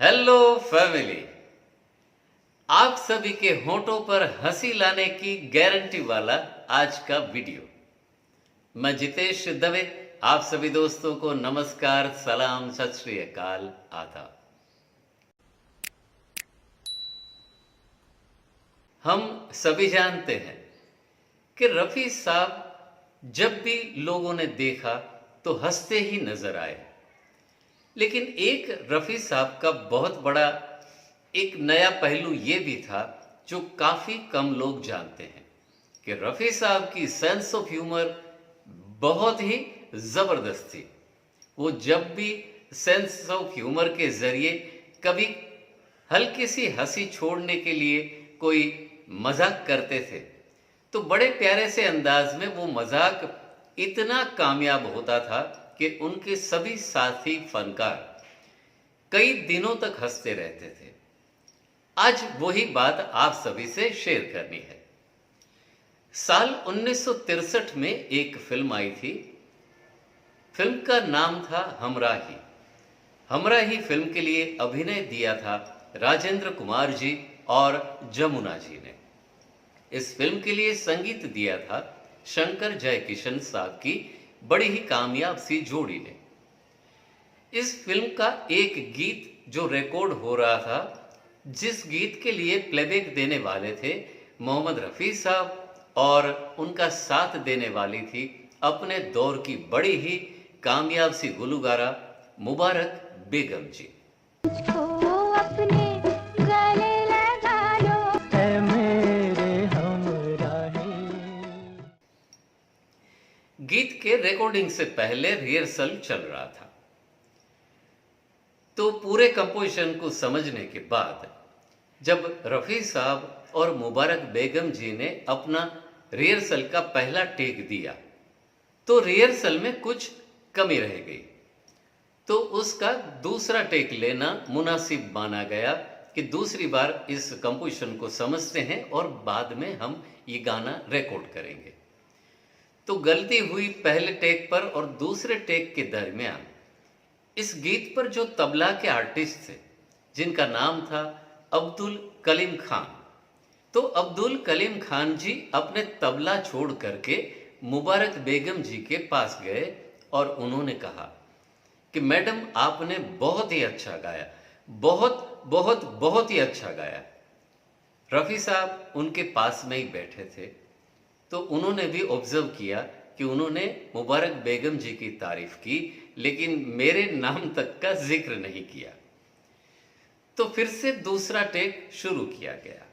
Hello family. आप सभी के होठों पर हंसी लाने की गारंटी वाला आज का वीडियो। मैं जितेश दवे आप सभी दोस्तों को नमस्कार, सलाम, सत श्री अकाल, आदाब। हम सभी जानते हैं कि रफी साहब जब भी लोगों ने देखा तो हंसते ही नजर आए। लेकिन एक रफी साहब का बहुत बड़ा एक नया पहलू ये भी था जो काफी कम लोग जानते हैं कि रफी साहब की सेंस ऑफ ह्यूमर बहुत ही जबरदस्त थी। वो जब भी सेंस ऑफ ह्यूमर के जरिए कभी हल्की सी हंसी छोड़ने के लिए कोई मजाक करते थे तो बड़े प्यारे से अंदाज में वो मजाक इतना कामयाब होता था कि उनके सभी साथी फनकार कई दिनों तक हंसते रहते थे। आज वही बात आप सभी से शेयर करनी है। साल 1963 में एक फिल्म आई थी। फिल्म का नाम था हमराही। हमराही फिल्म के लिए अभिनय दिया था राजेंद्र कुमार जी और जमुना जी ने। इस फिल्म के लिए संगीत दिया था शंकर जयकिशन साहब की बड़ी ही कामयाब सी जोड़ी ने। इस फिल्म का एक गीत जो रिकॉर्ड हो रहा था, जिस गीत के लिए प्लेबैक देने वाले थे मोहम्मद रफ़ी साहब और उनका साथ देने वाली थी अपने दौर की बड़ी ही कामयाब सी गुलगारा मुबारक बेगम जी। गीत के रिकॉर्डिंग से पहले रिहर्सल चल रहा था तो पूरे कंपोजिशन को समझने के बाद जब रफ़ी साहब और मुबारक बेगम जी ने अपना रिहर्सल का पहला टेक दिया तो रिहर्सल में कुछ कमी रह गई, तो उसका दूसरा टेक लेना मुनासिब माना गया कि दूसरी बार इस कंपोजिशन को समझते हैं और बाद में हम ये गाना रिकॉर्ड करेंगे। तो गलती हुई पहले टेक पर और दूसरे टेक के दरमियान इस गीत पर जो तबला के आर्टिस्ट थे जिनका नाम था अब्दुल कलीम खान, तो अब्दुल कलीम खान जी अपने तबला छोड़ करके मुबारक बेगम जी के पास गए और उन्होंने कहा कि मैडम आपने बहुत ही अच्छा गाया, बहुत बहुत बहुत ही अच्छा गाया। रफ़ी साहब उनके पास में ही बैठे थे तो उन्होंने भी ऑब्जर्व किया कि उन्होंने मुबारक बेगम जी की तारीफ की लेकिन मेरे नाम तक का जिक्र नहीं किया। तो फिर से दूसरा टेक शुरू किया गया।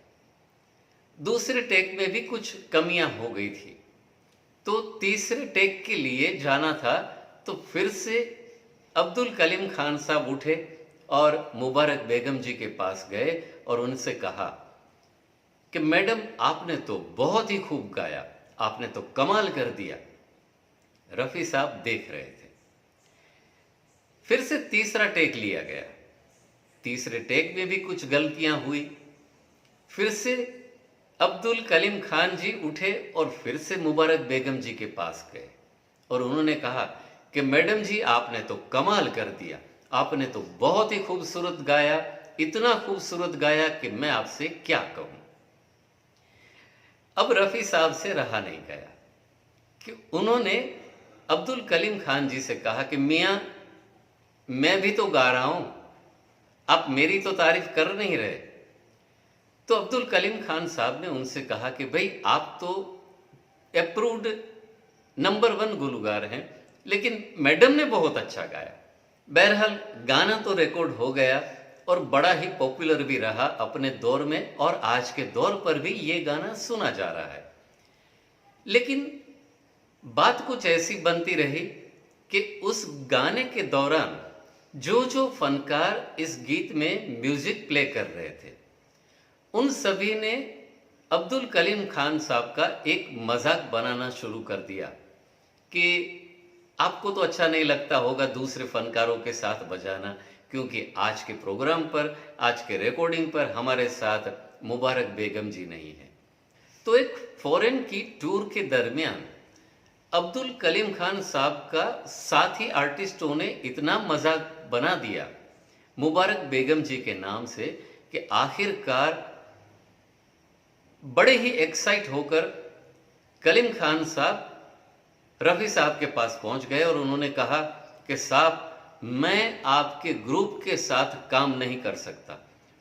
दूसरे टेक में भी कुछ कमियां हो गई थी तो तीसरे टेक के लिए जाना था तो फिर से अब्दुल कलीम खान साहब उठे और मुबारक बेगम जी के पास गए और उनसे कहा कि मैडम आपने तो बहुत ही खूब गाया, आपने तो कमाल कर दिया। रफ़ी साहब देख रहे थे। फिर से तीसरा टेक लिया गया। तीसरे टेक में भी कुछ गलतियां हुई। फिर से अब्दुल कलीम खान जी उठे और फिर से मुबारक बेगम जी के पास गए और उन्होंने कहा कि मैडम जी आपने तो कमाल कर दिया, आपने तो बहुत ही खूबसूरत गाया, इतना खूबसूरत गाया कि मैं आपसे क्या कहूं। अब रफ़ी साहब से रहा नहीं गया कि उन्होंने अब्दुल कलीम खान जी से कहा कि मियां मैं भी तो गा रहा हूं, आप मेरी तो तारीफ कर नहीं रहे। तो अब्दुल कलीम खान साहब ने उनसे कहा कि भाई आप तो अप्रूव्ड नंबर 1 गुलगार हैं लेकिन मैडम ने बहुत अच्छा गाया। बहरहाल गाना तो रिकॉर्ड हो गया और बड़ा ही पॉपुलर भी रहा अपने दौर में और आज के दौर पर भी ये गाना सुना जा रहा है। लेकिन बात कुछ ऐसी बनती रही कि उस गाने के दौरान जो जो फनकार इस गीत में म्यूजिक प्ले कर रहे थे उन सभी ने अब्दुल कलीम खान साहब का एक मजाक बनाना शुरू कर दिया कि आपको तो अच्छा नहीं लगता होगा दूसरे फनकारों के साथ बजाना, क्योंकि आज के प्रोग्राम पर, आज के रिकॉर्डिंग पर हमारे साथ मुबारक बेगम जी नहीं है। तो एक फॉरेन की टूर के दरमियान अब्दुल कलीम खान साहब का साथी आर्टिस्टों ने इतना मजाक बना दिया मुबारक बेगम जी के नाम से कि आखिरकार बड़े ही एक्साइट होकर कलीम खान साहब रफ़ी साहब के पास पहुंच गए और उन्होंने कहा कि साहब, मैं आपके ग्रुप के साथ काम नहीं कर सकता।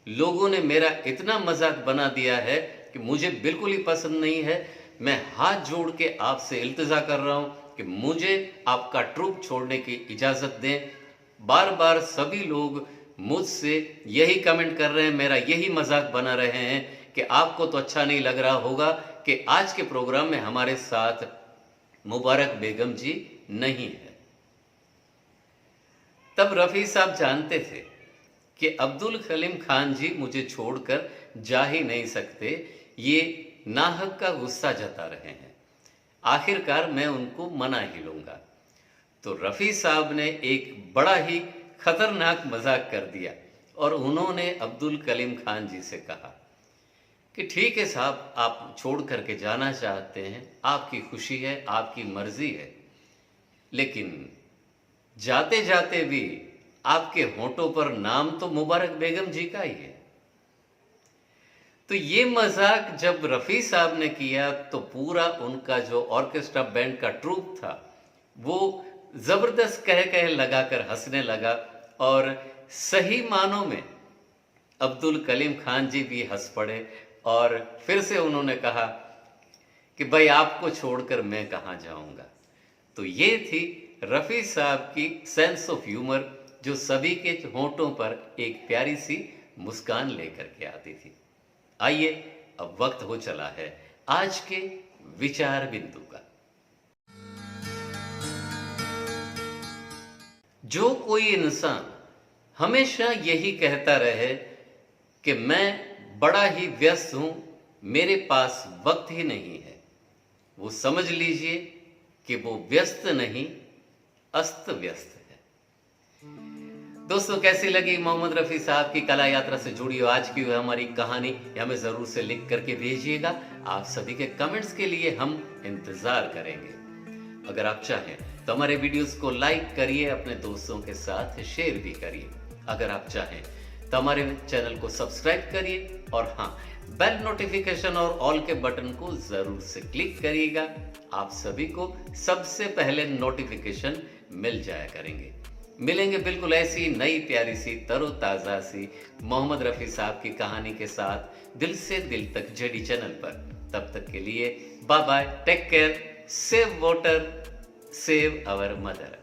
लोगों ने मेरा इतना मजाक बना दिया है कि मुझे बिल्कुल ही पसंद नहीं है। मैं हाथ जोड़ के आपसे इल्तिजा कर रहा हूं कि मुझे आपका ट्रूप छोड़ने की इजाज़त दें। बार बार सभी लोग मुझसे यही कमेंट कर रहे हैं, मेरा यही मजाक बना रहे हैं कि आपको तो अच्छा नहीं लग रहा होगा कि आज के प्रोग्राम में हमारे साथ मुबारक बेगम जी नहीं है। तब रफ़ी साहब जानते थे कि अब्दुल कलीम खान जी मुझे छोड़कर जा ही नहीं सकते, ये नाहक का गुस्सा जता रहे हैं, आखिरकार मैं उनको मना ही लूंगा। तो रफ़ी साहब ने एक बड़ा ही खतरनाक मजाक कर दिया और उन्होंने अब्दुल कलीम खान जी से कहा कि ठीक है साहब, आप छोड़ करके जाना चाहते हैं, आपकी खुशी है, आपकी मर्जी है, लेकिन जाते जाते भी आपके होठों पर नाम तो मुबारक बेगम जी का ही है। तो ये मजाक जब रफ़ी साहब ने किया तो पूरा उनका जो ऑर्केस्ट्रा बैंड का ट्रूप था वो जबरदस्त कह कह लगाकर हंसने लगा और सही मानों में अब्दुल कलीम खान जी भी हंस पड़े और फिर से उन्होंने कहा कि भाई आपको छोड़कर मैं कहाँ जाऊंगा। तो ये थी रफ़ी साहब की सेंस ऑफ ह्यूमर जो सभी के होंठों पर एक प्यारी सी मुस्कान लेकर के आती थी। आइए अब वक्त हो चला है आज के विचार बिंदु का। जो कोई इंसान हमेशा यही कहता रहे कि मैं बड़ा ही व्यस्त हूं, मेरे पास वक्त ही नहीं है, वो समझ लीजिए कि वो व्यस्त नहीं, अस्त व्यस्त है। दोस्तों, कैसी लगी मोहम्मद रफ़ी साहब की कला यात्रा से जुड़ी आज की हमारी कहानी? हमें जरूर से लिख करके भेजिएगा। आप सभी के कमेंट्स के लिए हम इंतजार करेंगे। अगर आप चाहें तो हमारे वीडियोस को लाइक करिए, अपने दोस्तों के साथ शेयर भी करिए। अगर आप चाहें तो हमारे चैनल को सब्सक्राइब करिए और हाँ, बेल नोटिफिकेशन और ऑल के बटन को जरूर से क्लिक करिएगा। आप सभी को सबसे पहले नोटिफिकेशन मिल जाया करेंगे। मिलेंगे बिल्कुल ऐसी नई प्यारी सी तरोताजा सी मोहम्मद रफ़ी साहब की कहानी के साथ दिल से दिल तक जेडी चैनल पर। तब तक के लिए bye bye, take care, save water, save our mother.